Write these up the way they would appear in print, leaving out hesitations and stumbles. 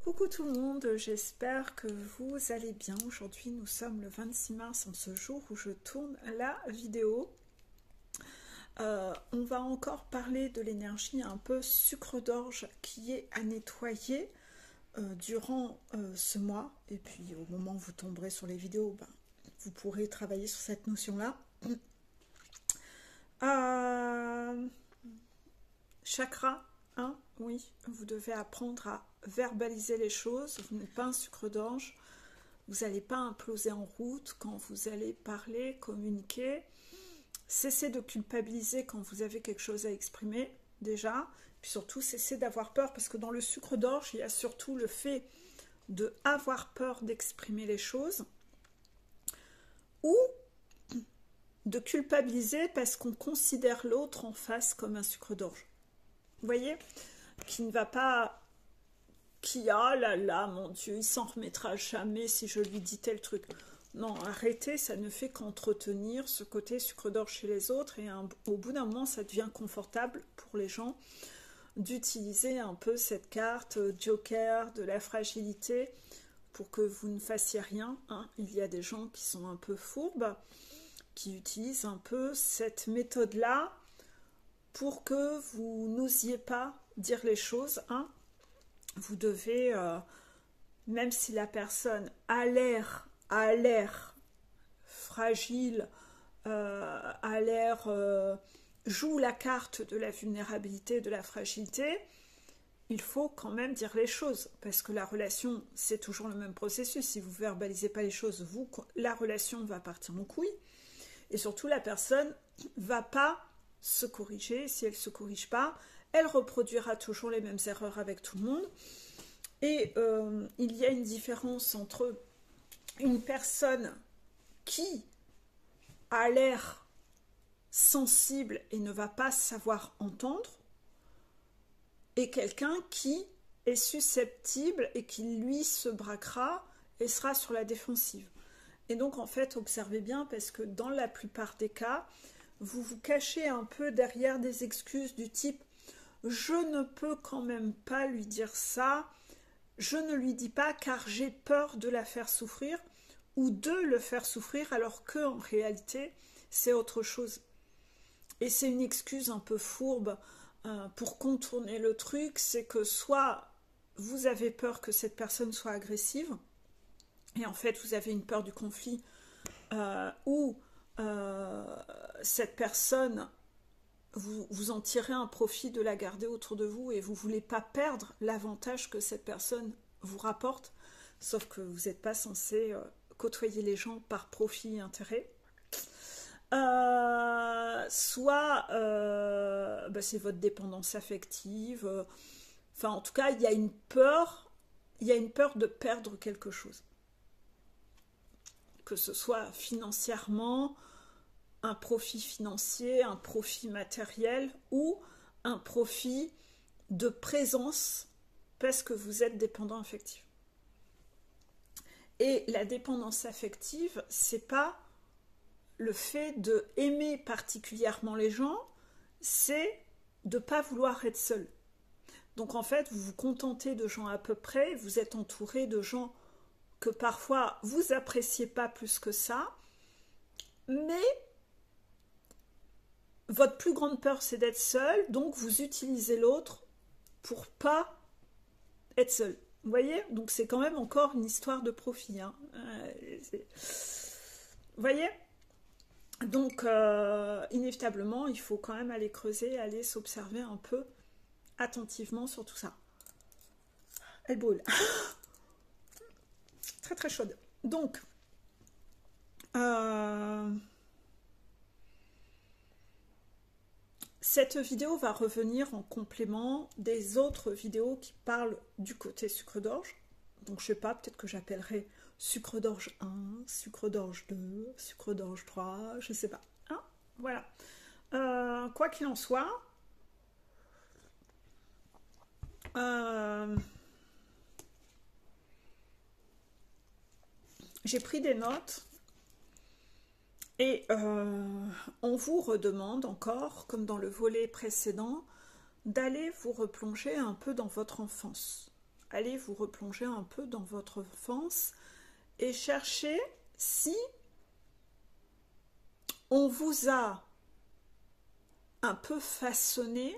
Coucou tout le monde, j'espère que vous allez bien. Aujourd'hui nous sommes le 26 mars, en ce jour où je tourne la vidéo. On va encore parler de l'énergie un peu sucre d'orge qui est à nettoyer durant ce mois. Et puis au moment où vous tomberez sur les vidéos, vous pourrez travailler sur cette notion-là. Chakra, hein, oui, vous devez apprendre à verbaliser les choses. Vous n'êtes pas un sucre d'orge, vous n'allez pas imploser en route quand vous allez parler, communiquer. Cessez de culpabiliser quand vous avez quelque chose à exprimer, déjà. Puis surtout, cessez d'avoir peur, parce que dans le sucre d'orge, il y a surtout le fait de avoir peur d'exprimer les choses, ou de culpabiliser parce qu'on considère l'autre en face comme un sucre d'orge. Vous voyez, qui ne va pas, qui là, mon Dieu, il s'en remettra jamais si je lui dis tel truc. Non, arrêtez, ça ne fait qu'entretenir ce côté sucre d'orge chez les autres, et au bout d'un moment, ça devient confortable pour les gens d'utiliser un peu cette carte joker de la fragilité pour que vous ne fassiez rien, hein. Il y a des gens qui sont un peu fourbes, qui utilisent un peu cette méthode-là pour que vous n'osiez pas dire les choses, hein. Vous devez, même si la personne a l'air fragile, a l'air joue la carte de la vulnérabilité, de la fragilité, il faut quand même dire les choses, parce que la relation, c'est toujours le même processus. Si vous ne verbalisez pas les choses, la relation va partir en couille, et surtout la personne ne va pas se corriger. Si elle ne se corrige pas, elle reproduira toujours les mêmes erreurs avec tout le monde. Et il y a une différence entre une personne qui a l'air sensible et ne va pas savoir entendre, et quelqu'un qui est susceptible et qui, lui, se braquera et sera sur la défensive. Et donc, en fait, observez bien, parce que dans la plupart des cas, vous vous cachez un peu derrière des excuses du type « je ne peux quand même pas lui dire ça », je ne lui dis pas car j'ai peur de la faire souffrir ou de le faire souffrir, alors qu'en réalité, c'est autre chose. Et c'est une excuse un peu fourbe pour contourner le truc, c'est que soit vous avez peur que cette personne soit agressive, et en fait vous avez une peur du conflit, ou cette personne, vous en tirez un profit de la garder autour de vous et vous ne voulez pas perdre l'avantage que cette personne vous rapporte, sauf que vous n'êtes pas censé côtoyer les gens par profit et intérêt. Soit c'est votre dépendance affective, enfin en tout cas il y a une peur de perdre quelque chose, que ce soit financièrement, un profit financier, un profit matériel ou un profit de présence, parce que vous êtes dépendant affectif. Et la dépendance affective, c'est pas le fait de aimer particulièrement les gens, c'est de ne pas vouloir être seul. Donc en fait, vous vous contentez de gens à peu près, vous êtes entouré de gens que parfois vous appréciez pas plus que ça, mais votre plus grande peur, c'est d'être seul, donc vous utilisez l'autre pour pas être seul. Vous voyez? Donc c'est quand même encore une histoire de profit, hein. Vous voyez? Donc inévitablement, il faut quand même aller creuser, aller s'observer un peu attentivement sur tout ça. Elle brûle. Très très chaude. Donc cette vidéo va revenir en complément des autres vidéos qui parlent du côté sucre d'orge. Donc je sais pas, peut-être que j'appellerai sucre d'orge 1, sucre d'orge 2, sucre d'orge 3, je sais pas. Hein, voilà. Quoi qu'il en soit, j'ai pris des notes. Et on vous redemande encore, comme dans le volet précédent, d'aller vous replonger un peu dans votre enfance. allez vous replonger un peu dans votre enfance et cherchez si on vous a un peu façonné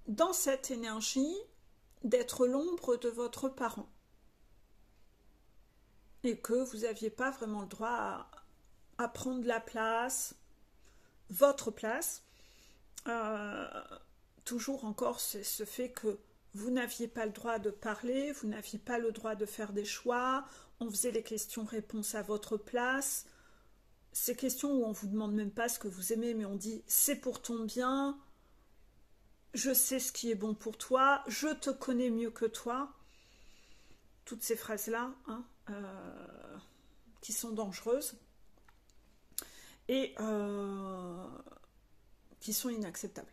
dans cette énergie d'être l'ombre de votre parent et que vous n'aviez pas vraiment le droit à prendre la place, votre place. Toujours encore ce fait que vous n'aviez pas le droit de parler, vous n'aviez pas le droit de faire des choix, on faisait les questions-réponses à votre place. Ces questions où on ne vous demande même pas ce que vous aimez, mais on dit c'est pour ton bien, je sais ce qui est bon pour toi, je te connais mieux que toi. Toutes ces phrases-là, hein, qui sont dangereuses et qui sont inacceptables.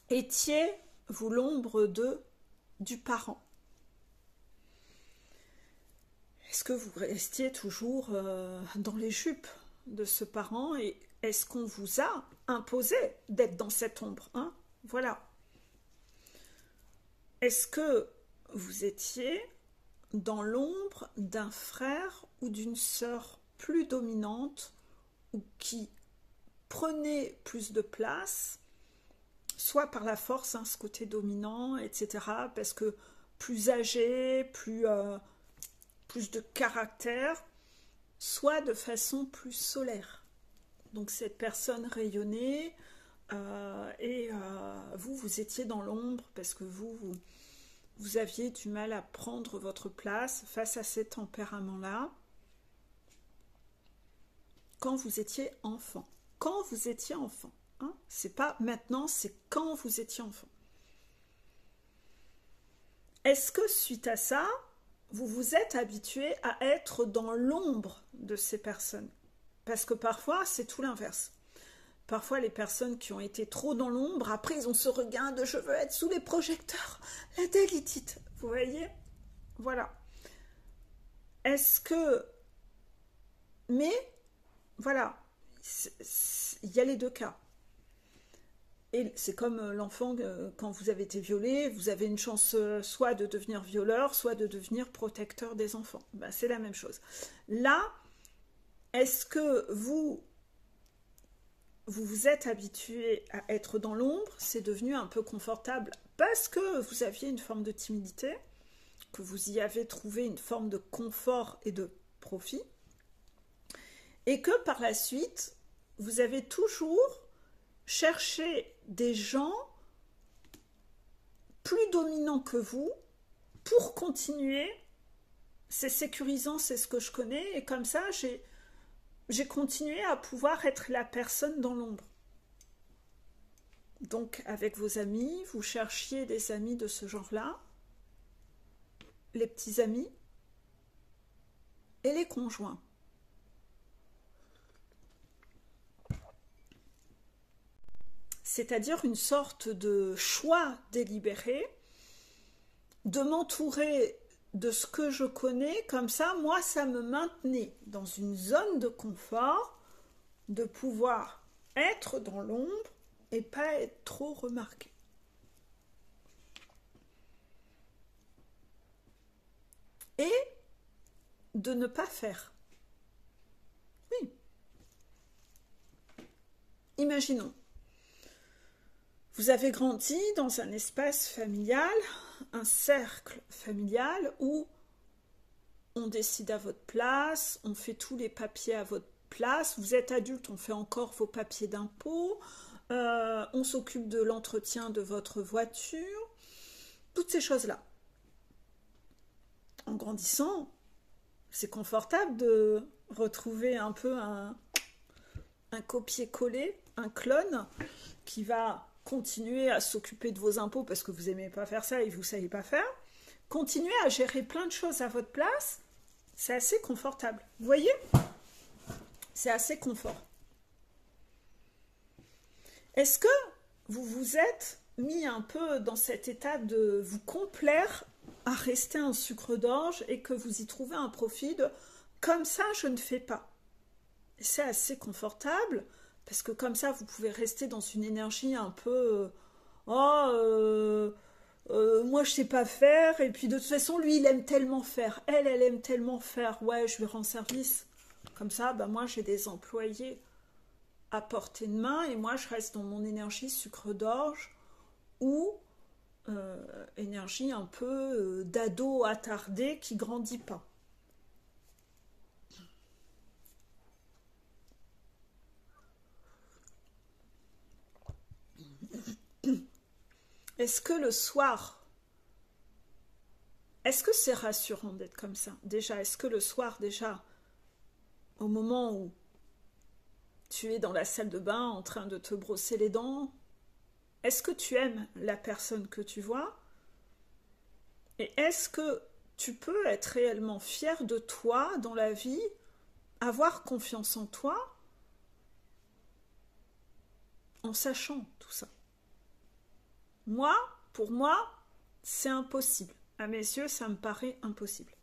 Étiez-vous l'ombre du parent? Est-ce que vous restiez toujours dans les jupes de ce parent et est-ce qu'on vous a imposé d'être dans cette ombre, hein? Voilà. Est-ce que vous étiez dans l'ombre d'un frère ou d'une sœur plus dominante ou qui prenait plus de place, soit par la force, hein, ce côté dominant, etc., parce que plus âgé, plus de caractère, soit de façon plus solaire. Donc cette personne rayonnait et vous étiez dans l'ombre parce que vous aviez du mal à prendre votre place face à ces tempéraments-là quand vous étiez enfant. Quand vous étiez enfant. Hein, c'est pas maintenant, c'est quand vous étiez enfant. Est-ce que suite à ça, vous vous êtes habitué à être dans l'ombre de ces personnes? Parce que parfois, c'est tout l'inverse. Parfois, les personnes qui ont été trop dans l'ombre, après, ils ont ce regain de « je veux être sous les projecteurs », la délitite, vous voyez? Voilà. Est-ce que... Mais, voilà, il y a les deux cas. Et c'est comme l'enfant, quand vous avez été violé, vous avez une chance soit de devenir violeur, soit de devenir protecteur des enfants. Ben, c'est la même chose. Là, est-ce que vous vous êtes habitué à être dans l'ombre, c'est devenu un peu confortable parce que vous aviez une forme de timidité, que vous y avez trouvé une forme de confort et de profit, et que par la suite, vous avez toujours cherché des gens plus dominants que vous pour continuer. C'est sécurisant, c'est ce que je connais, et comme ça, j'ai continué à pouvoir être la personne dans l'ombre. Donc, avec vos amis, vous cherchiez des amis de ce genre-là, les petits amis et les conjoints. C'est-à-dire une sorte de choix délibéré de m'entourer de ce que je connais, comme ça, moi, ça me maintenait dans une zone de confort, de pouvoir être dans l'ombre et pas être trop remarqué. Et de ne pas faire. Oui. Imaginons, vous avez grandi dans un espace familial, un cercle familial où on décide à votre place, on fait tous les papiers à votre place, vous êtes adulte, on fait encore vos papiers d'impôt, on s'occupe de l'entretien de votre voiture, toutes ces choses-là. En grandissant, c'est confortable de retrouver un peu un copier-coller, un clone qui va continuer à s'occuper de vos impôts parce que vous n'aimez pas faire ça et vous ne savez pas faire. Continuer à gérer plein de choses à votre place, c'est assez confortable. Vous voyez? C'est assez confort. Est-ce que vous vous êtes mis un peu dans cet état de vous complaire à rester un sucre d'orge et que vous y trouvez un profit de « comme ça, je ne fais pas ». C'est assez confortable Parce que comme ça, vous pouvez rester dans une énergie un peu... moi je sais pas faire, et puis de toute façon, lui il aime tellement faire, elle aime tellement faire, ouais, je lui rends service. Comme ça, bah, moi j'ai des employés à portée de main, et moi je reste dans mon énergie sucre d'orge, ou énergie un peu d'ado attardé qui grandit pas. Est-ce que le soir, est-ce que c'est rassurant d'être comme ça? Déjà, est-ce que le soir, déjà, au moment où tu es dans la salle de bain en train de te brosser les dents, est-ce que tu aimes la personne que tu vois? Et est-ce que tu peux être réellement fier de toi dans la vie, avoir confiance en toi, en sachant tout ça? Moi, pour moi, c'est impossible. À mes yeux, ça me paraît impossible.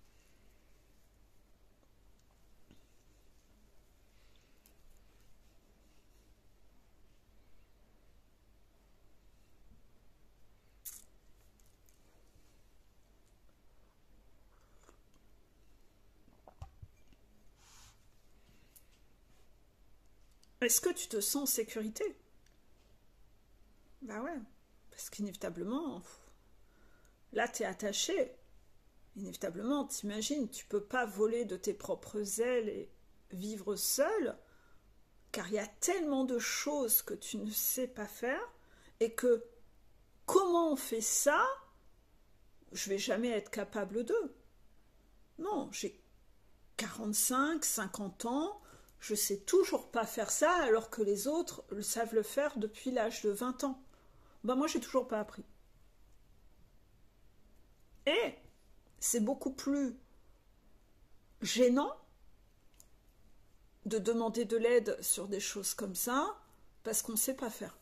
Est-ce que tu te sens en sécurité? Bah ouais, parce qu'inévitablement, là, t'es attaché. Inévitablement, t'imagines, tu peux pas voler de tes propres ailes et vivre seul, car il y a tellement de choses que tu ne sais pas faire, et que comment on fait ça, je vais jamais être capable d'eux. Non, j'ai 45, 50 ans, je sais toujours pas faire ça, alors que les autres savent le faire depuis l'âge de 20 ans. Ben moi, j'ai toujours pas appris. Et c'est beaucoup plus gênant de demander de l'aide sur des choses comme ça, parce qu'on ne sait pas faire.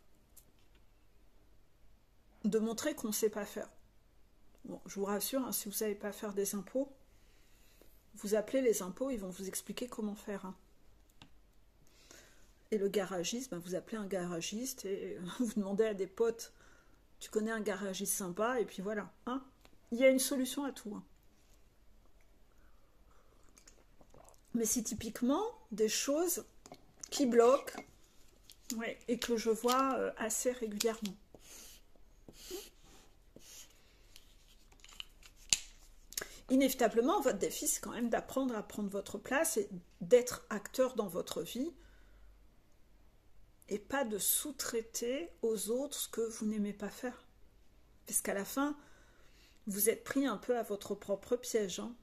De montrer qu'on ne sait pas faire. Bon, je vous rassure, hein, si vous ne savez pas faire des impôts, vous appelez les impôts, ils vont vous expliquer comment faire. Hein. Et le garagiste, ben vous appelez un garagiste et vous demandez à des potes, tu connais un garagiste sympa, et puis voilà. Hein. Il y a une solution à tout. Hein. Mais c'est typiquement des choses qui bloquent, ouais, et que je vois assez régulièrement. Inévitablement, votre défi, c'est quand même d'apprendre à prendre votre place et d'être acteur dans votre vie et pas de sous-traiter aux autres ce que vous n'aimez pas faire. Parce qu'à la fin, vous êtes pris un peu à votre propre piège. Hein.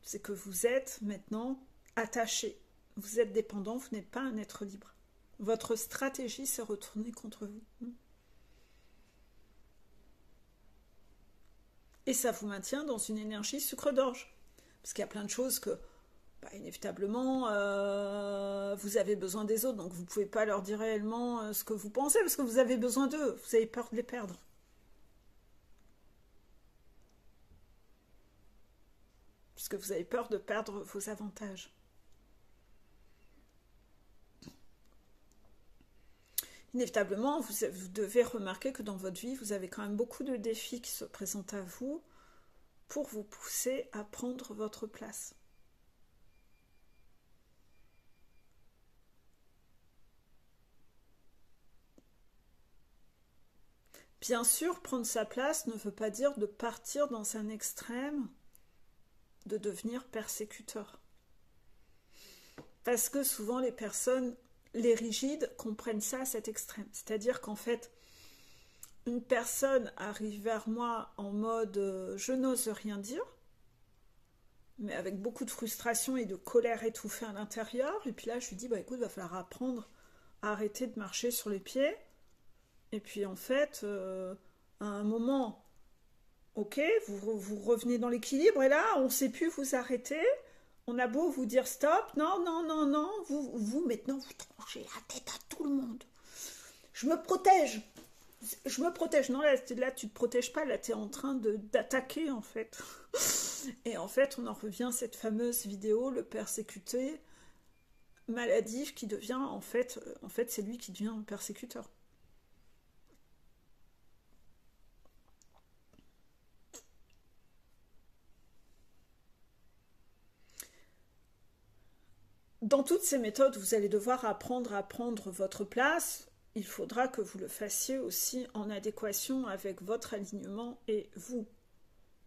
C'est que vous êtes maintenant attaché. Vous êtes dépendant, vous n'êtes pas un être libre. Votre stratégie s'est retournée contre vous. Et ça vous maintient dans une énergie sucre d'orge. Parce qu'il y a plein de choses que, bah, inévitablement, vous avez besoin des autres. Donc vous ne pouvez pas leur dire réellement ce que vous pensez, parce que vous avez besoin d'eux. Vous avez peur de les perdre. Parce que vous avez peur de perdre vos avantages. Inévitablement, vous devez remarquer que dans votre vie, vous avez quand même beaucoup de défis qui se présentent à vous pour vous pousser à prendre votre place. Bien sûr, prendre sa place ne veut pas dire de partir dans un extrême, de devenir persécuteur. Parce que souvent les personnes, les rigides, comprennent ça à cet extrême. C'est-à-dire qu'en fait, une personne arrive vers moi en mode je n'ose rien dire, mais avec beaucoup de frustration et de colère étouffée à l'intérieur. Et puis là, je lui dis, bah écoute, il va falloir apprendre à arrêter de marcher sur les pieds. Et puis en fait, à un moment, ok, vous revenez dans l'équilibre, et là, on ne sait plus vous arrêter. On a beau vous dire stop, non, non, non, non, vous maintenant, vous tranchez la tête à tout le monde. Je me protège. Non, là tu ne te protèges pas, là tu es en train d'attaquer en fait. Et en fait, on en revient à cette fameuse vidéo, le persécuté maladif qui devient, en fait c'est lui qui devient persécuteur. Dans toutes ces méthodes, vous allez devoir apprendre à prendre votre place. Il faudra que vous le fassiez aussi en adéquation avec votre alignement et vous.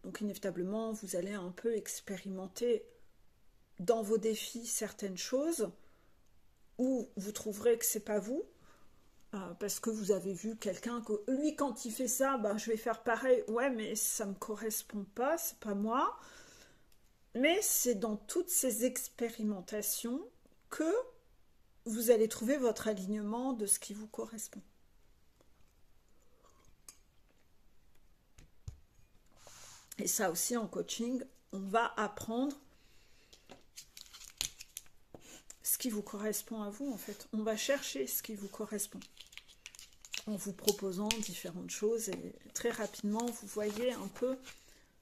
Donc inévitablement, vous allez un peu expérimenter dans vos défis certaines choses où vous trouverez que c'est pas vous, parce que vous avez vu quelqu'un que lui, quand il fait ça, ben, je vais faire pareil. Ouais, mais ça me correspond pas, c'est pas moi. Mais c'est dans toutes ces expérimentations que vous allez trouver votre alignement de ce qui vous correspond. Et ça aussi, en coaching, on va apprendre ce qui vous correspond à vous, en fait. On va chercher ce qui vous correspond en vous proposant différentes choses. Et très rapidement, vous voyez un peu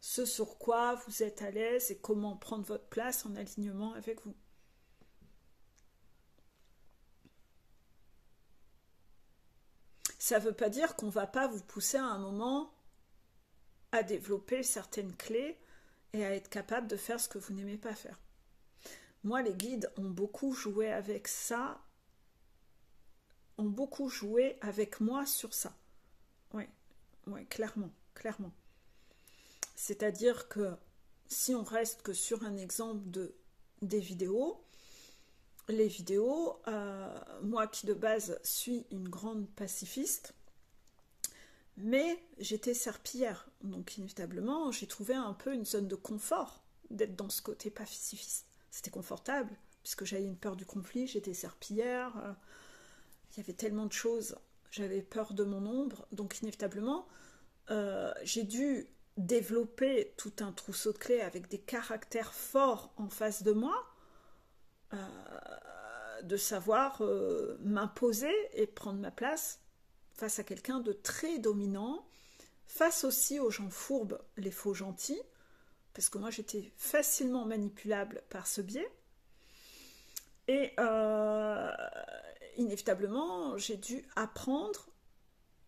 ce sur quoi vous êtes à l'aise et comment prendre votre place en alignement avec vous. Ça ne veut pas dire qu'on ne va pas vous pousser à un moment à développer certaines clés et à être capable de faire ce que vous n'aimez pas faire. Moi, les guides ont beaucoup joué avec ça, ont beaucoup joué avec moi sur ça. Oui, clairement. C'est-à-dire que si on reste que sur un exemple des vidéos, les vidéos, moi qui de base suis une grande pacifiste, mais j'étais serpillière, donc inévitablement j'ai trouvé un peu une zone de confort d'être dans ce côté pacifiste. C'était confortable, puisque j'avais une peur du conflit, j'étais serpillière, il y avait tellement de choses, j'avais peur de mon ombre, donc inévitablement j'ai dû développer tout un trousseau de clés avec des caractères forts en face de moi, de savoir m'imposer et prendre ma place face à quelqu'un de très dominant, face aussi aux gens fourbes, les faux gentils, parce que moi j'étais facilement manipulable par ce biais, et inévitablement j'ai dû apprendre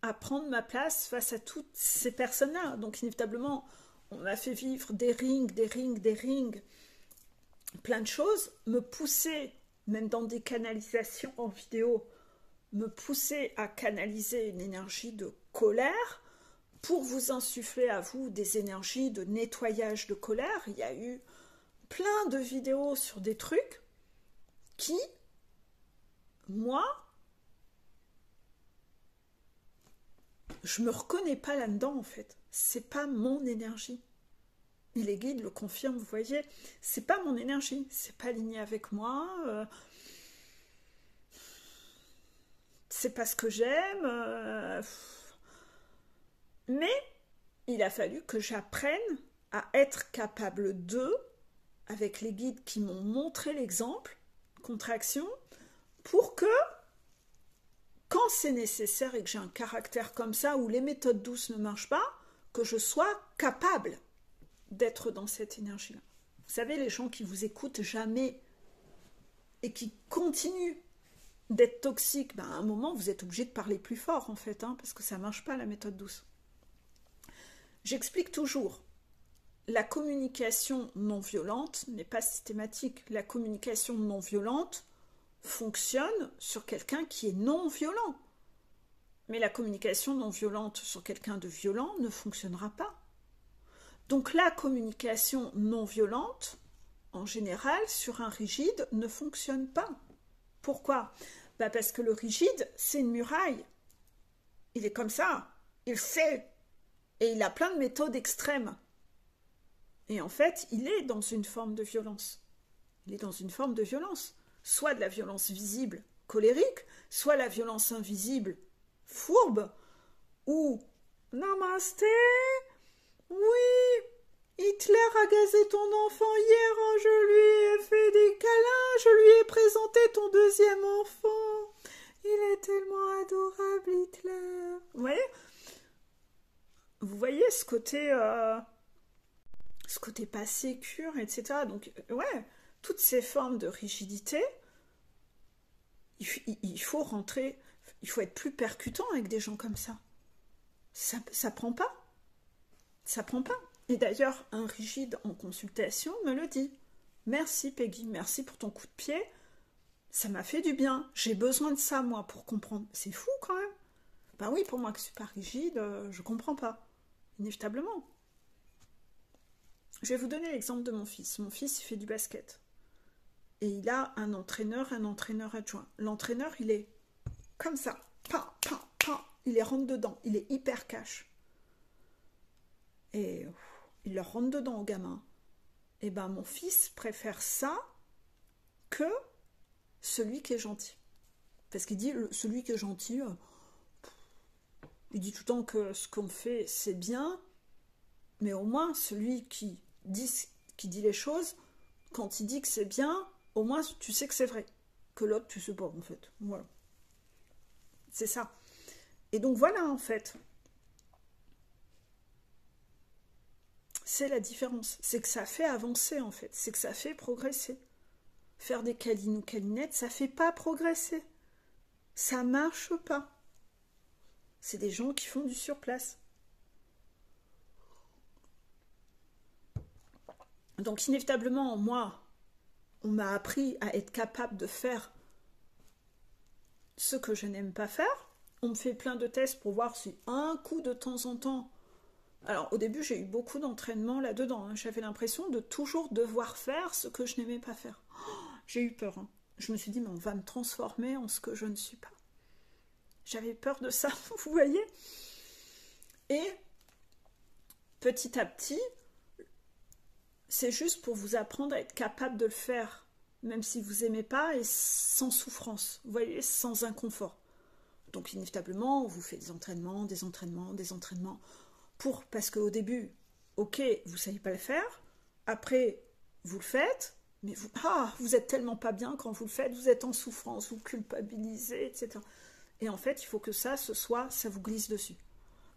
à prendre ma place face à toutes ces personnes-là. Donc inévitablement, on m'a fait vivre des rings, plein de choses, me pousser, même dans des canalisations en vidéo, me pousser à canaliser une énergie de colère pour vous insuffler à vous des énergies de nettoyage de colère. Il y a eu plein de vidéos sur des trucs qui, moi, je me reconnais pas là-dedans en fait. C'est pas mon énergie. Et les guides le confirment, vous voyez, c'est pas mon énergie, c'est pas aligné avec moi, c'est pas ce que j'aime. Mais il a fallu que j'apprenne à être capable d'eux, avec les guides qui m'ont montré l'exemple, contraction, pour que, quand c'est nécessaire et que j'ai un caractère comme ça, où les méthodes douces ne marchent pas, que je sois capable d'être dans cette énergie-là. Vous savez, les gens qui vous écoutent jamais et qui continuent d'être toxiques, ben à un moment, vous êtes obligé de parler plus fort, en fait, parce que ça ne marche pas, la méthode douce. J'explique toujours, la communication non violente n'est pas systématique. La communication non violente fonctionne sur quelqu'un qui est non violent. Mais la communication non violente sur quelqu'un de violent ne fonctionnera pas. Donc la communication non violente, en général, sur un rigide, ne fonctionne pas. Pourquoi ? Parce que le rigide, c'est une muraille. Il est comme ça, il sait, et il a plein de méthodes extrêmes. Et en fait, il est dans une forme de violence. Il est dans une forme de violence. Soit de la violence visible, colérique, soit la violence invisible, fourbe, ou « Namasté !» Oui, Hitler a gazé ton enfant hier, je lui ai fait des câlins, je lui ai présenté ton deuxième enfant. Il est tellement adorable, Hitler. Vous voyez ce côté pas sécure, etc. Donc, toutes ces formes de rigidité, Il faut rentrer, il faut être plus percutant avec des gens comme ça. Ça prend pas. Ça prend pas. Et d'ailleurs, un rigide en consultation me le dit. Merci Peggy, merci pour ton coup de pied. Ça m'a fait du bien. J'ai besoin de ça, moi, pour comprendre. C'est fou, quand même. Ben oui, pour moi que je suis pas rigide, je comprends pas. Inévitablement. Je vais vous donner l'exemple de mon fils. Mon fils, il fait du basket. Et il a un entraîneur adjoint. L'entraîneur, il est comme ça. Pan, pan, pan. Il est rentre dedans. Il est hyper cash. Et il leur rentre dedans aux gamins. Et ben mon fils préfère ça que celui qui est gentil. Parce qu'il dit, celui qui est gentil, il dit tout le temps que ce qu'on fait, c'est bien, mais au moins, celui qui dit les choses, quand il dit que c'est bien, au moins, tu sais que c'est vrai. Que l'autre, tu sais pas, en fait. Voilà. C'est ça. Et donc, voilà, en fait. C'est la différence. C'est que ça fait avancer, en fait. C'est que ça fait progresser. Faire des câlins ou câlinettes, ça fait pas progresser. Ça marche pas. C'est des gens qui font du surplace. Donc inévitablement, moi, on m'a appris à être capable de faire ce que je n'aime pas faire. On me fait plein de tests pour voir si un coup de temps en temps... Alors au début, j'ai eu beaucoup d'entraînement là-dedans. J'avais l'impression de toujours devoir faire ce que je n'aimais pas faire. J'ai eu peur. Je me suis dit, mais on va me transformer en ce que je ne suis pas. J'avais peur de ça, vous voyez. Et petit à petit, c'est juste pour vous apprendre à être capable de le faire, même si vous n'aimez pas, et sans souffrance, vous voyez, sans inconfort. Donc inévitablement, on vous fait des entraînements, parce qu'au début, ok, vous ne savez pas le faire, après, vous le faites, mais vous êtes tellement pas bien quand vous le faites, vous êtes en souffrance, vous culpabilisez, etc. Et en fait, il faut que ça vous glisse dessus.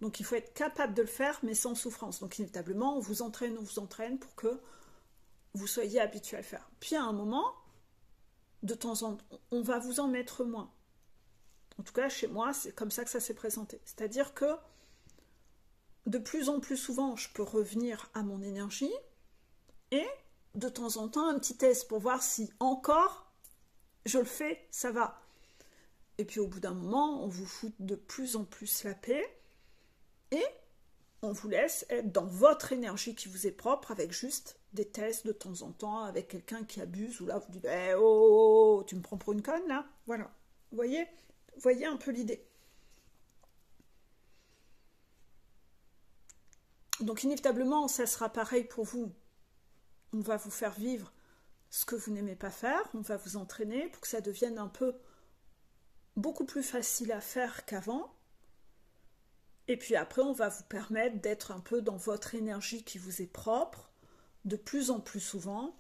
Donc il faut être capable de le faire, mais sans souffrance. Donc inévitablement, on vous entraîne pour que vous soyez habitué à le faire. Puis à un moment, de temps en temps, on va vous en mettre moins. En tout cas, chez moi, c'est comme ça que ça s'est présenté. C'est-à-dire que de plus en plus souvent, je peux revenir à mon énergie et de temps en temps, un petit test pour voir si encore je le fais, ça va. Et puis au bout d'un moment, on vous fout de plus en plus la paix et on vous laisse être dans votre énergie qui vous est propre avec juste des tests de temps en temps avec quelqu'un qui abuse ou là vous dites oh, tu me prends pour une conne là, voilà. Vous voyez un peu l'idée. Donc inévitablement, ça sera pareil pour vous. On va vous faire vivre ce que vous n'aimez pas faire, on va vous entraîner pour que ça devienne un peu beaucoup plus facile à faire qu'avant. Et puis après, on va vous permettre d'être un peu dans votre énergie qui vous est propre, de plus en plus souvent,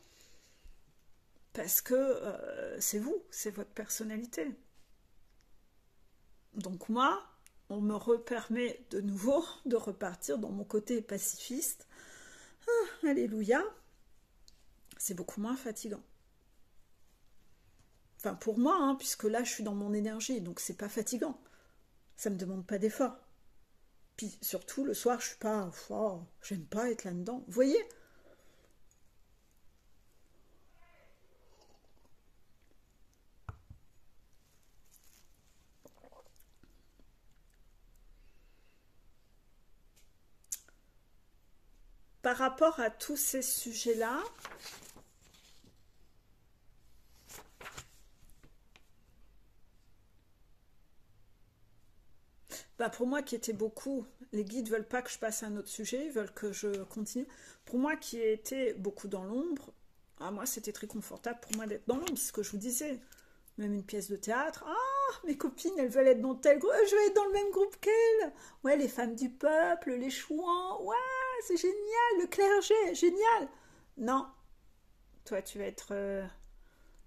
parce que c'est vous, c'est votre personnalité. Donc moi, on me permet de nouveau de repartir dans mon côté pacifiste. Alléluia, c'est beaucoup moins fatigant. Enfin pour moi, puisque là je suis dans mon énergie, donc c'est pas fatigant. Ça me demande pas d'effort. Puis surtout le soir, je suis pas, j'aime pas être là-dedans. Vous voyez ? Par rapport à tous ces sujets-là, pour moi qui était beaucoup, les guides veulent pas que je passe à un autre sujet, ils veulent que je continue. Pour moi qui ai été beaucoup dans l'ombre, moi c'était très confortable pour moi d'être dans l'ombre, c'est ce que je vous disais. Même une pièce de théâtre, mes copines elles veulent être dans tel groupe, je vais être dans le même groupe qu'elles. Ouais, les femmes du peuple, les chouans, ouais, c'est génial, le clergé, génial. Non, toi tu vas être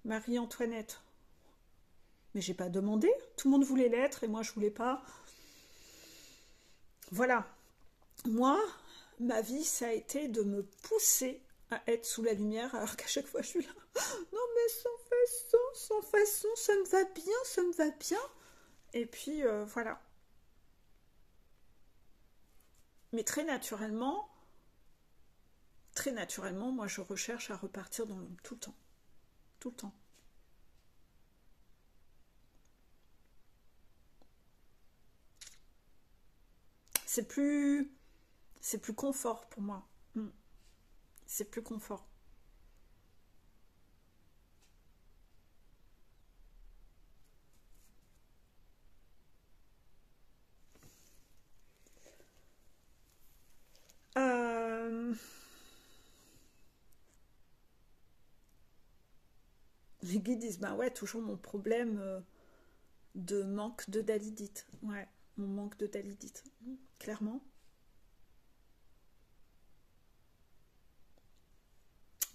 Marie-Antoinette. Mais j'ai pas demandé, tout le monde voulait l'être et moi je voulais pas. Voilà, moi, ma vie, ça a été de me pousser à être sous la lumière, alors qu'à chaque fois je suis là. Non mais sans façon, ça me va bien, ça me va bien. Et puis voilà. Mais très naturellement, moi je recherche à repartir dans l'ombre tout le temps. Tout le temps. C'est plus, c'est plus confort pour moi. Mm. C'est plus confort. Euh, les guides disent, ben ouais, toujours mon problème de manque de dalidite. Ouais, mon manque de dalidite. Clairement.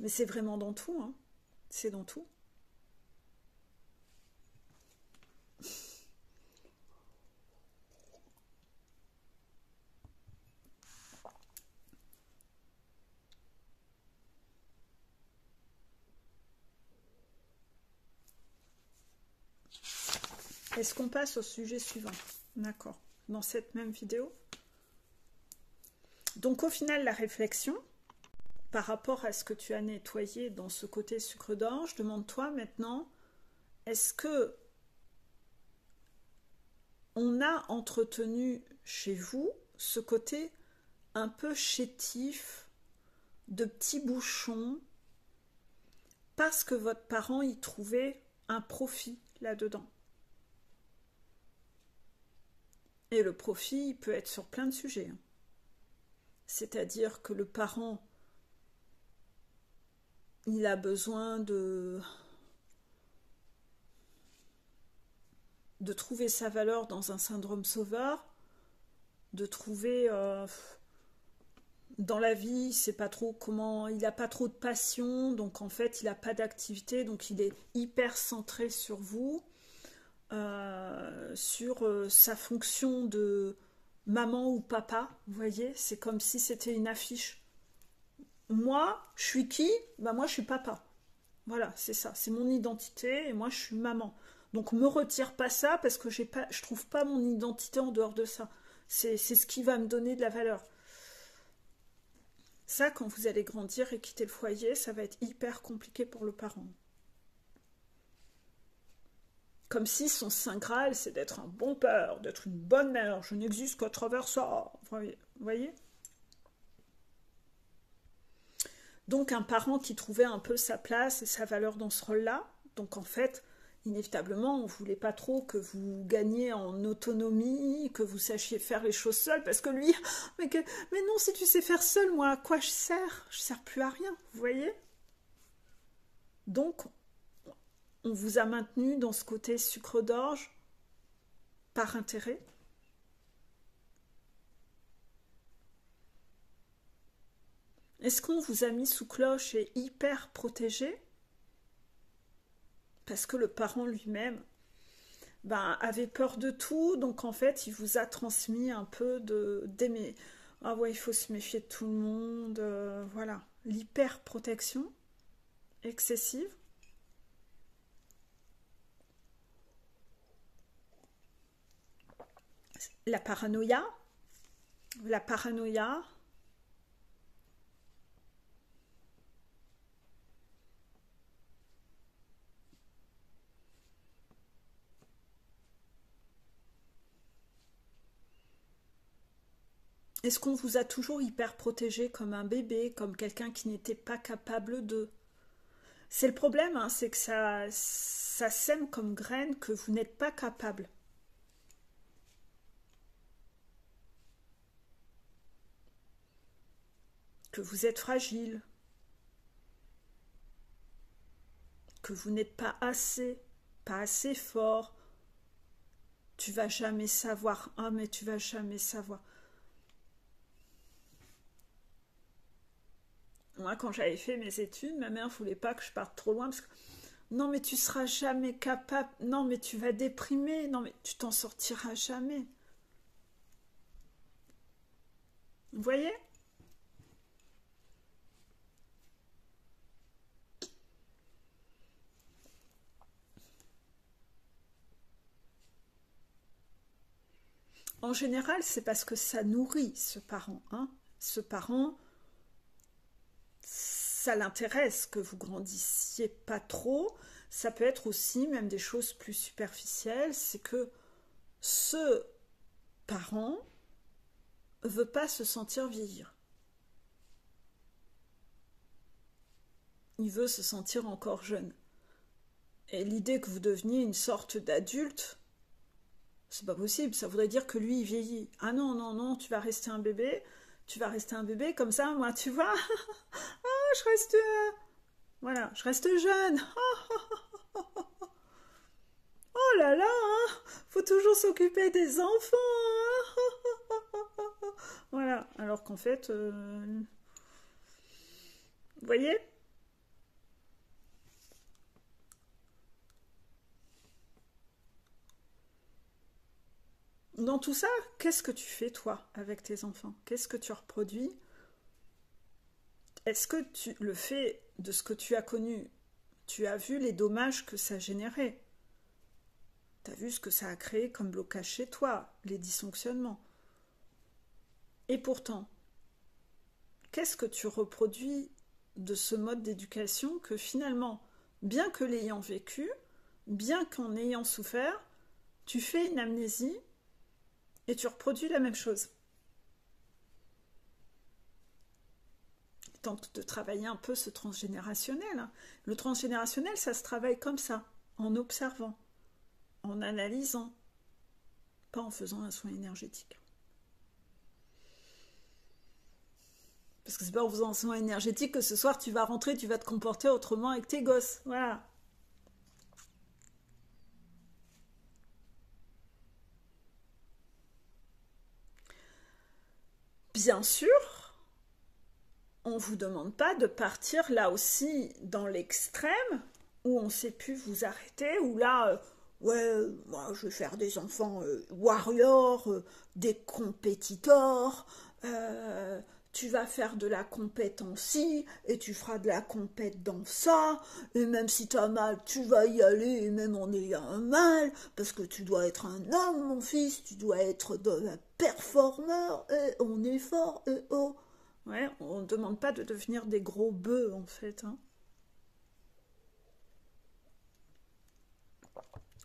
Mais c'est vraiment dans tout, hein. C'est dans tout. Est-ce qu'on passe au sujet suivant? D'accord. Dans cette même vidéo. Donc au final, la réflexion, par rapport à ce que tu as nettoyé dans ce côté sucre d'orge, demande-toi maintenant, est-ce que on a entretenu chez vous ce côté un peu chétif, de petits bouchons, parce que votre parent y trouvait un profit là-dedans? Et le profit il peut être sur plein de sujets. C'est-à-dire que le parent, il a besoin de trouver sa valeur dans un syndrome sauveur, de trouver dans la vie, c'est pas trop comment, il n'a pas trop de passion, donc en fait il n'a pas d'activité, donc il est hyper centré sur vous, sur sa fonction de maman ou papa, vous voyez, c'est comme si c'était une affiche. Moi, je suis qui? Bah moi je suis papa. Voilà, c'est ça, c'est mon identité et moi je suis maman. Donc me retire pas ça parce que je trouve pas mon identité en dehors de ça. C'est ce qui va me donner de la valeur. Ça, quand vous allez grandir et quitter le foyer, ça va être hyper compliqué pour le parent. Comme si son saint graal, c'est d'être un bon père, d'être une bonne mère. Je n'existe qu'à travers ça. Vous voyez? Donc un parent qui trouvait un peu sa place et sa valeur dans ce rôle-là. Donc en fait, inévitablement, on ne voulait pas trop que vous gagniez en autonomie, que vous sachiez faire les choses seul, parce que lui, mais non, si tu sais faire seul, moi, à quoi je sers? Je sers plus à rien, vous voyez? Donc, on vous a maintenu dans ce côté sucre d'orge par intérêt. Est-ce qu'on vous a mis sous cloche et hyper protégé? Parce que le parent lui-même avait peur de tout, donc en fait, il vous a transmis un peu d'aimer. Ah ouais, il faut se méfier de tout le monde, voilà. L'hyper protection excessive. La paranoïa. La paranoïa. Est-ce qu'on vous a toujours hyper protégé comme un bébé, comme quelqu'un qui n'était pas capable de... C'est le problème, hein, c'est que ça sème comme graine que vous n'êtes pas capable. Que vous êtes fragile. Que vous n'êtes pas assez fort. Tu vas jamais savoir. Ah, mais tu vas jamais savoir. Moi, quand j'avais fait mes études, ma mère voulait pas que je parte trop loin parce que non, mais tu seras jamais capable. Non, mais tu vas déprimer. Non, mais tu t'en sortiras jamais. Vous voyez? En général, c'est parce que ça nourrit ce parent. Hein. Ce parent, ça l'intéresse que vous grandissiez pas trop. Ça peut être aussi même des choses plus superficielles. C'est que ce parent veut pas se sentir vieillir. Il veut se sentir encore jeune. Et l'idée que vous deveniez une sorte d'adulte, c'est pas possible. Ça voudrait dire que lui, il vieillit. Ah non, non, non, tu vas rester un bébé. Tu vas rester un bébé comme ça, moi, tu vois. Ah, je reste... voilà, je reste jeune. Oh là là, hein, faut toujours s'occuper des enfants. Hein. Voilà, alors qu'en fait... vous voyez ? Dans tout ça, qu'est-ce que tu fais, toi, avec tes enfants? Qu'est-ce que tu reproduis? Est-ce que le fait de ce que tu as connu, tu as vu les dommages que ça générait? Tu as vu ce que ça a créé comme blocage chez toi, les dysfonctionnements. Et pourtant, qu'est-ce que tu reproduis de ce mode d'éducation que finalement, bien que l'ayant vécu, bien qu'en ayant souffert, tu fais une amnésie et tu reproduis la même chose. Tente de travailler un peu ce transgénérationnel. Le transgénérationnel, ça se travaille comme ça, en observant, en analysant, pas en faisant un soin énergétique. Parce que c'est pas en faisant un soin énergétique que ce soir tu vas rentrer, tu vas te comporter autrement avec tes gosses. Voilà. Bien sûr, on ne vous demande pas de partir là aussi dans l'extrême où on ne sait plus vous arrêter, où là, ouais, moi je vais faire des enfants warriors, des compétiteurs, tu vas faire de la compète en ci, et tu feras de la compète dans ça, et même si tu as mal, tu vas y aller, et même en ayant un mal, parce que tu dois être un homme, mon fils, tu dois être un performeur, et on est fort, et oh. Ouais, on ne demande pas de devenir des gros bœufs, en fait. Hein.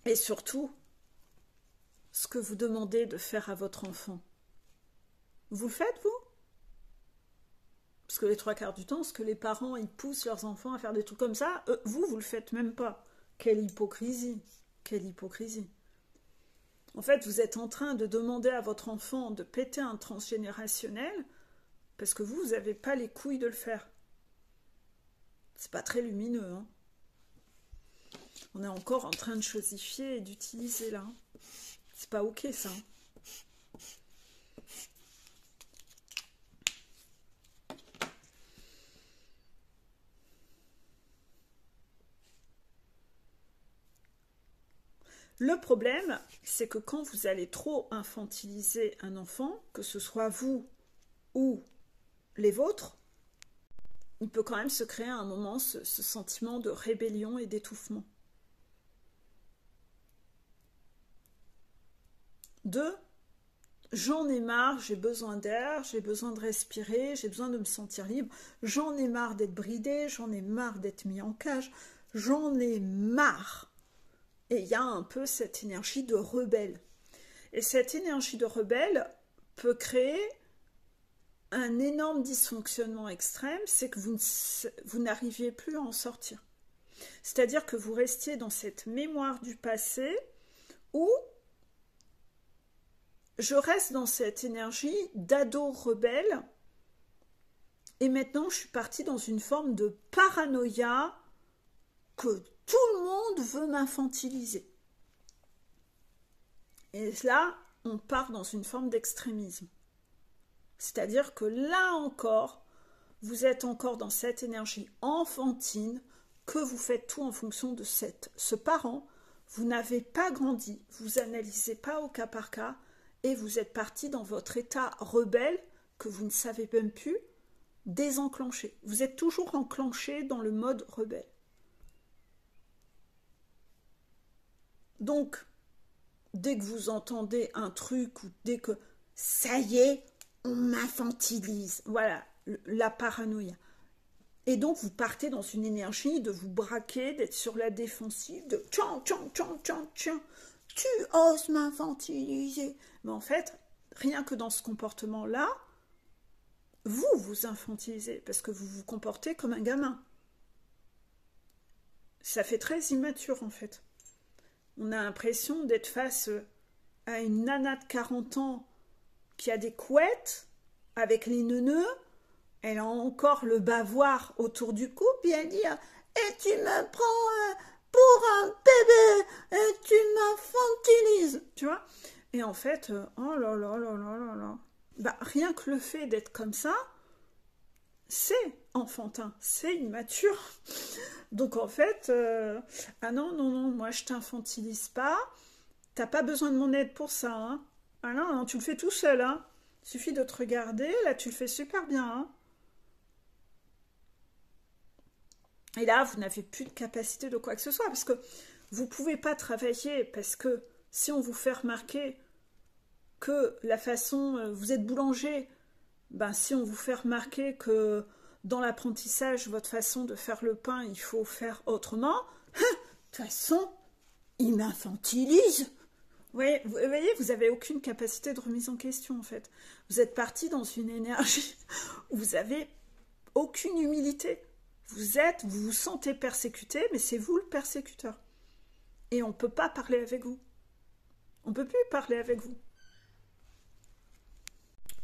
Et surtout, ce que vous demandez de faire à votre enfant, vous le faites, vous? Parce que les trois quarts du temps, ce que les parents, ils poussent leurs enfants à faire des trucs comme ça, vous le faites même pas. Quelle hypocrisie. Quelle hypocrisie. En fait, vous êtes en train de demander à votre enfant de péter un transgénérationnel parce que vous n'avez pas les couilles de le faire. C'est pas très lumineux, hein. On est encore en train de chosifier et d'utiliser là. C'est pas ok, ça. Le problème, c'est que quand vous allez trop infantiliser un enfant, que ce soit vous ou les vôtres, il peut quand même se créer à un moment ce sentiment de rébellion et d'étouffement. 2, j'en ai marre, j'ai besoin d'air, j'ai besoin de respirer, j'ai besoin de me sentir libre, j'en ai marre d'être bridé, j'en ai marre d'être mis en cage, j'en ai marre. Et il y a un peu cette énergie de rebelle. Et cette énergie de rebelle peut créer un énorme dysfonctionnement extrême, c'est que vous n'arriviez plus à en sortir. C'est-à-dire que vous restiez dans cette mémoire du passé où je reste dans cette énergie d'ado rebelle et maintenant je suis partie dans une forme de paranoïa que tout le monde veut m'infantiliser. Et là, on part dans une forme d'extrémisme. C'est-à-dire que là encore, vous êtes encore dans cette énergie enfantine, que vous faites tout en fonction de ce parent. Vous n'avez pas grandi, vous analysez pas au cas par cas, et vous êtes parti dans votre état rebelle que vous ne savez même plus désenclencher. Vous êtes toujours enclenché dans le mode rebelle. Donc, dès que vous entendez un truc, ou dès que ça y est, on m'infantilise. Voilà, la paranoïa. Et donc, vous partez dans une énergie de vous braquer, d'être sur la défensive, de tchan, tchan, tchan, tchan, tchan, tu oses m'infantiliser. Mais en fait, rien que dans ce comportement-là, vous vous infantilisez, parce que vous vous comportez comme un gamin. Ça fait très immature, en fait. On a l'impression d'être face à une nana de 40 ans qui a des couettes, avec les neuneux. Elle a encore le bavoir autour du cou, puis elle dit « Et tu me prends pour un bébé, et tu m'infantilises !» Tu vois? Et en fait, oh là là là là là là. Bah, rien que le fait d'être comme ça, c'est enfantin, c'est immature. Donc en fait, ah non, non, non, moi je t'infantilise pas, t'as pas besoin de mon aide pour ça, hein. Ah non, non, tu le fais tout seul, hein. Il suffit de te regarder, là tu le fais super bien, hein. Et là, vous n'avez plus de capacité de quoi que ce soit, parce que vous ne pouvez pas travailler, parce que si on vous fait remarquer que la façon, vous êtes boulanger, ben si on vous fait remarquer que dans l'apprentissage, votre façon de faire le pain, il faut faire autrement, de toute façon, il m'infantilise. Vous voyez, vous n'avez aucune capacité de remise en question, en fait. Vous êtes parti dans une énergie où vous n'avez aucune humilité. Vous vous sentez persécuté, mais c'est vous le persécuteur. Et on ne peut pas parler avec vous. On ne peut plus parler avec vous.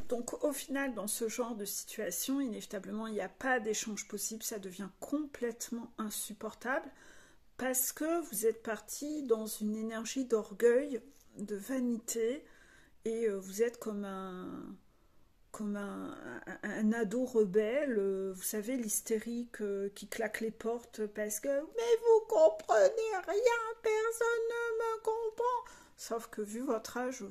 Donc au final, dans ce genre de situation, inévitablement, il n'y a pas d'échange possible, ça devient complètement insupportable parce que vous êtes parti dans une énergie d'orgueil, de vanité, et vous êtes comme un ado rebelle, vous savez, l'hystérique qui claque les portes parce que « mais vous comprenez rien, personne ne me comprend ». Sauf que vu votre âge,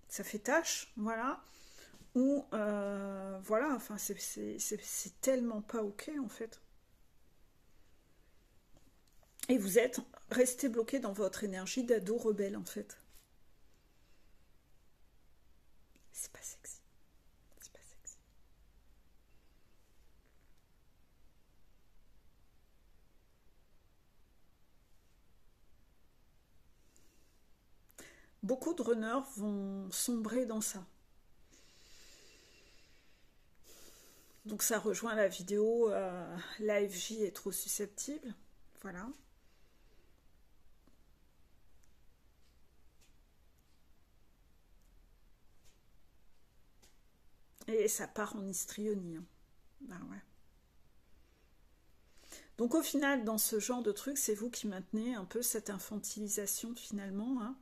ça fait tâche, voilà. Ou, voilà, enfin, c'est tellement pas ok, en fait. Et vous êtes resté bloqué dans votre énergie d'ado rebelle, en fait. C'est pas sexy. C'est pas sexy. Beaucoup de runners vont sombrer dans ça. Donc ça rejoint la vidéo l'AFJ est trop susceptible. Voilà. Et ça part en histrionie. Hein. Ben ouais. Donc au final, dans ce genre de truc, c'est vous qui maintenez un peu cette infantilisation finalement. Hein.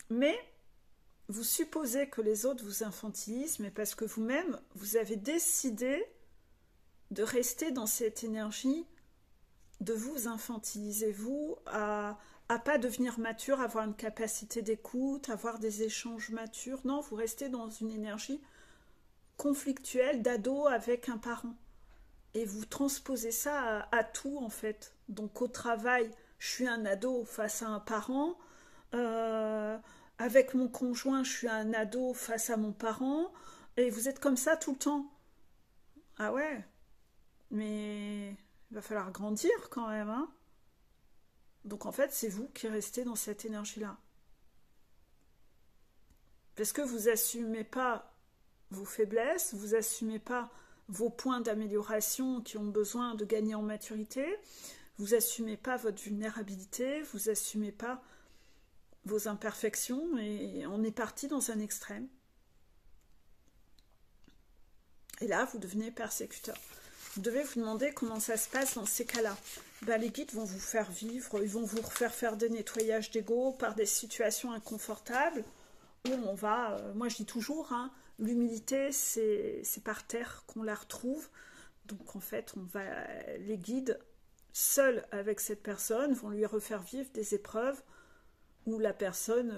Mais vous supposez que les autres vous infantilisent, mais parce que vous-même, vous avez décidé de rester dans cette énergie, de vous infantiliser, vous, à pas devenir mature, avoir une capacité d'écoute, avoir des échanges matures. Non, vous restez dans une énergie conflictuelle d'ado avec un parent. Et vous transposez ça à tout, en fait. Donc, au travail, je suis un ado face à un parent. Avec mon conjoint, je suis un ado face à mon parent. Et vous êtes comme ça tout le temps. Ah ouais, mais il va falloir grandir quand même, hein. Donc, en fait, c'est vous qui restez dans cette énergie-là. Parce que vous n'assumez pas vos faiblesses, vous n'assumez pas vos points d'amélioration qui ont besoin de gagner en maturité, vous n'assumez pas votre vulnérabilité, vous n'assumez pas vos imperfections, et on est parti dans un extrême. Et là, vous devenez persécuteur. Vous devez vous demander comment ça se passe dans ces cas-là. Ben, les guides vont vous faire vivre, ils vont vous faire des nettoyages d'ego par des situations inconfortables, où on va, moi je dis toujours, hein, l'humilité, c'est par terre qu'on la retrouve. Donc en fait, les guides, seuls avec cette personne, vont lui refaire vivre des épreuves où la personne,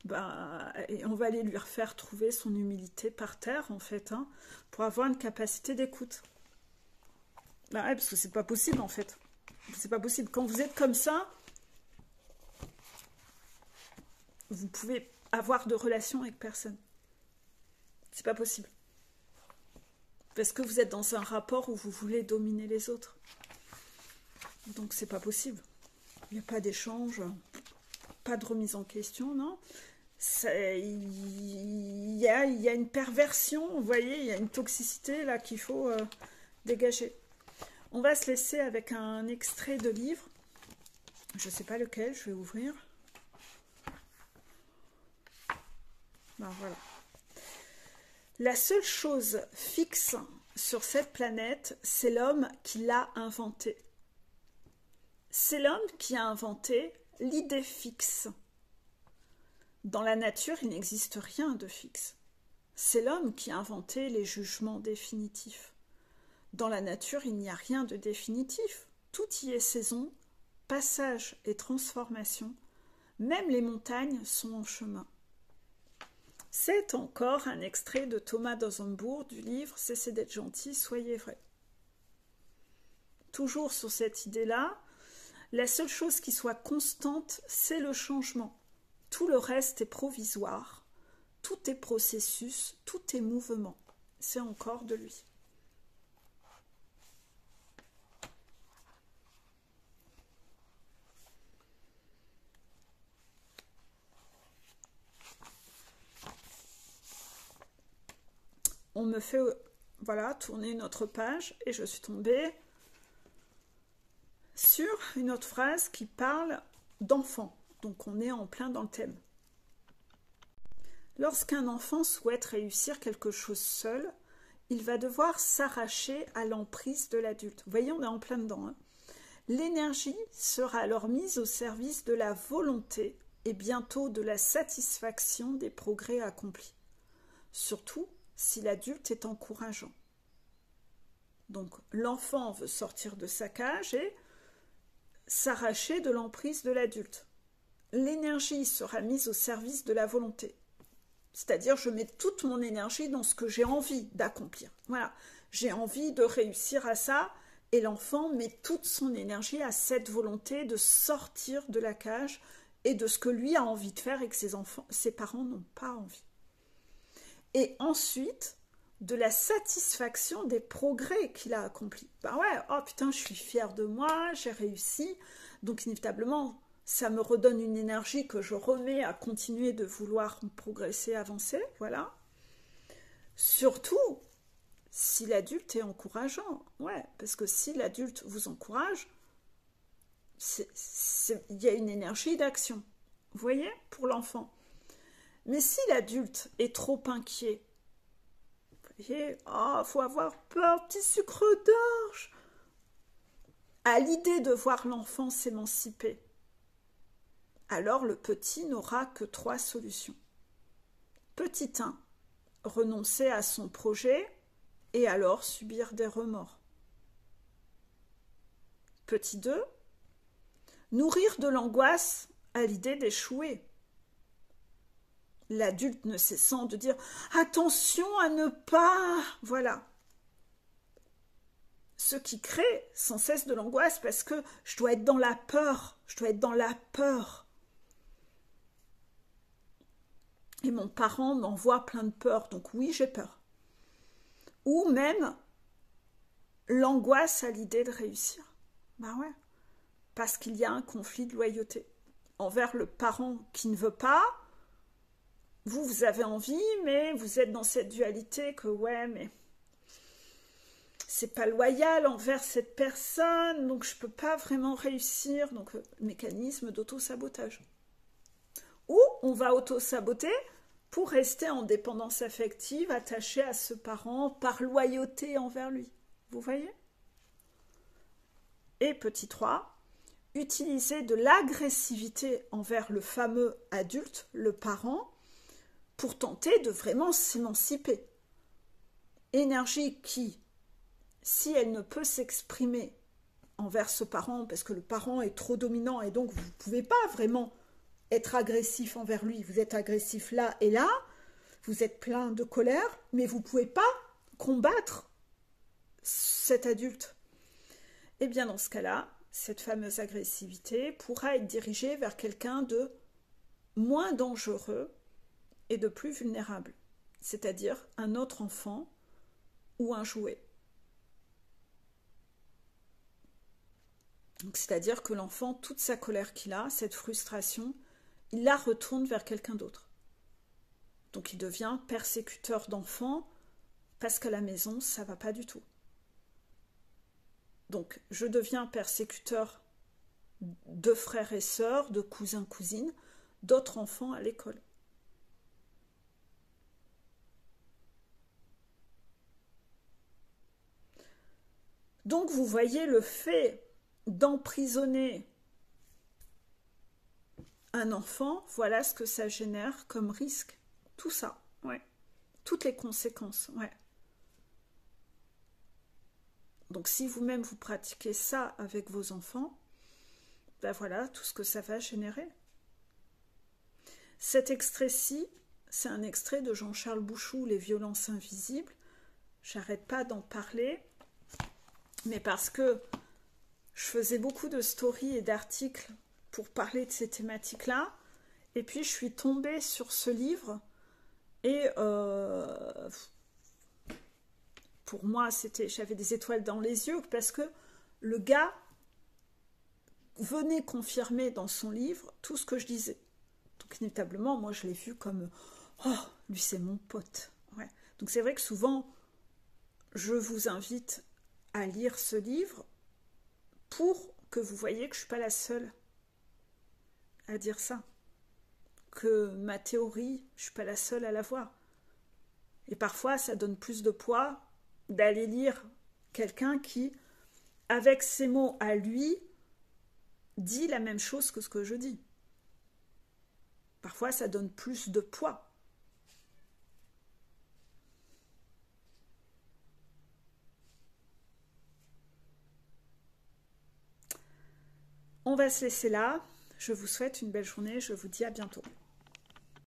on va aller lui refaire trouver son humilité par terre, en fait, hein, pour avoir une capacité d'écoute. Ben ouais, parce que c'est pas possible, en fait. C'est pas possible. Quand vous êtes comme ça, vous pouvez avoir de relation avec personne. C'est pas possible. Parce que vous êtes dans un rapport où vous voulez dominer les autres. Donc c'est pas possible. Il n'y a pas d'échange, pas de remise en question, non. Il y a une perversion, vous voyez, il y a une toxicité là qu'il faut dégager. On va se laisser avec un extrait de livre. Je ne sais pas lequel, je vais ouvrir. Ben voilà. La seule chose fixe sur cette planète, c'est l'homme qui l'a inventée. C'est l'homme qui a inventé l'idée fixe. Dans la nature, il n'existe rien de fixe. C'est l'homme qui a inventé les jugements définitifs. Dans la nature, il n'y a rien de définitif. Tout y est saison, passage et transformation. Même les montagnes sont en chemin. C'est encore un extrait de Thomas d'Ansembourg du livre « Cessez d'être gentil, soyez vrai ». Toujours sur cette idée-là, la seule chose qui soit constante, c'est le changement. Tout le reste est provisoire, tout est processus, tout est mouvement. C'est encore de lui. On me fait voilà, tourner une autre page et je suis tombée sur une autre phrase qui parle d'enfant. Donc on est en plein dans le thème. Lorsqu'un enfant souhaite réussir quelque chose seul, il va devoir s'arracher à l'emprise de l'adulte. Vous voyez, on est en plein dedans. Hein. L'énergie sera alors mise au service de la volonté et bientôt de la satisfaction des progrès accomplis. Surtout si l'adulte est encourageant. Donc l'enfant veut sortir de sa cage et s'arracher de l'emprise de l'adulte. L'énergie sera mise au service de la volonté. C'est-à-dire, je mets toute mon énergie dans ce que j'ai envie d'accomplir. Voilà, j'ai envie de réussir à ça, et l'enfant met toute son énergie à cette volonté de sortir de la cage et de ce que lui a envie de faire et que ses parents n'ont pas envie. Et ensuite, de la satisfaction des progrès qu'il a accomplis. Ben ouais, oh putain, je suis fière de moi, j'ai réussi. Donc inévitablement, ça me redonne une énergie que je remets à continuer de vouloir progresser, avancer, voilà. Surtout, si l'adulte est encourageant. Ouais, parce que si l'adulte vous encourage, il y a une énergie d'action. Vous voyez, pour l'enfant. Mais si l'adulte est trop inquiet, vous voyez, oh, faut avoir peur, petit sucre d'orge, à l'idée de voir l'enfant s'émanciper, alors le petit n'aura que 3 solutions. Petit 1, renoncer à son projet et alors subir des remords. Petit 2, nourrir de l'angoisse à l'idée d'échouer. L'adulte ne cessant de dire « attention à ne pas… » Voilà. Ce qui crée sans cesse de l'angoisse parce que je dois être dans la peur. Je dois être dans la peur. Et mon parent m'envoie plein de peur. Donc oui, j'ai peur. Ou même l'angoisse à l'idée de réussir. Ben ouais. Parce qu'il y a un conflit de loyauté envers le parent qui ne veut pas. Vous avez envie, mais vous êtes dans cette dualité que, ouais, mais c'est pas loyal envers cette personne, donc je peux pas vraiment réussir. Donc, mécanisme d'auto-sabotage. Ou on va auto-saboter pour rester en dépendance affective, attaché à ce parent par loyauté envers lui. Vous voyez? Et petit 3, utiliser de l'agressivité envers le fameux adulte, le parent, pour tenter de vraiment s'émanciper. Énergie qui, si elle ne peut s'exprimer envers ce parent, parce que le parent est trop dominant et donc vous ne pouvez pas vraiment être agressif envers lui, vous êtes agressif là et là, vous êtes plein de colère, mais vous ne pouvez pas combattre cet adulte. Et bien dans ce cas-là, cette fameuse agressivité pourra être dirigée vers quelqu'un de moins dangereux et de plus vulnérable, c'est-à-dire un autre enfant ou un jouet. C'est-à-dire que l'enfant, toute sa colère qu'il a, cette frustration, il la retourne vers quelqu'un d'autre. Donc il devient persécuteur d'enfants parce qu'à la maison, ça ne va pas du tout. Donc je deviens persécuteur de frères et sœurs, de cousins, cousines, d'autres enfants à l'école. Donc vous voyez le fait d'emprisonner un enfant, voilà ce que ça génère comme risque. Tout ça, ouais. Toutes les conséquences, ouais. Donc si vous-même vous pratiquez ça avec vos enfants, ben voilà tout ce que ça va générer. Cet extrait-ci, c'est un extrait de Jean-Charles Bouchoux, Les violences invisibles. J'arrête pas d'en parler, mais parce que je faisais beaucoup de stories et d'articles pour parler de ces thématiques-là, et puis je suis tombée sur ce livre, et pour moi, j'avais des étoiles dans les yeux, parce que le gars venait confirmer dans son livre tout ce que je disais. Donc inévitablement, moi je l'ai vu comme « Oh, lui c'est mon pote ». Ouais. Donc c'est vrai que souvent, je vous invite à lire ce livre pour que vous voyez que je ne suis pas la seule à dire ça. Que ma théorie, je ne suis pas la seule à l'avoir. Et parfois, ça donne plus de poids d'aller lire quelqu'un qui, avec ses mots à lui, dit la même chose que ce que je dis. Parfois, ça donne plus de poids. On va se laisser là. Je vous souhaite une belle journée. Je vous dis à bientôt.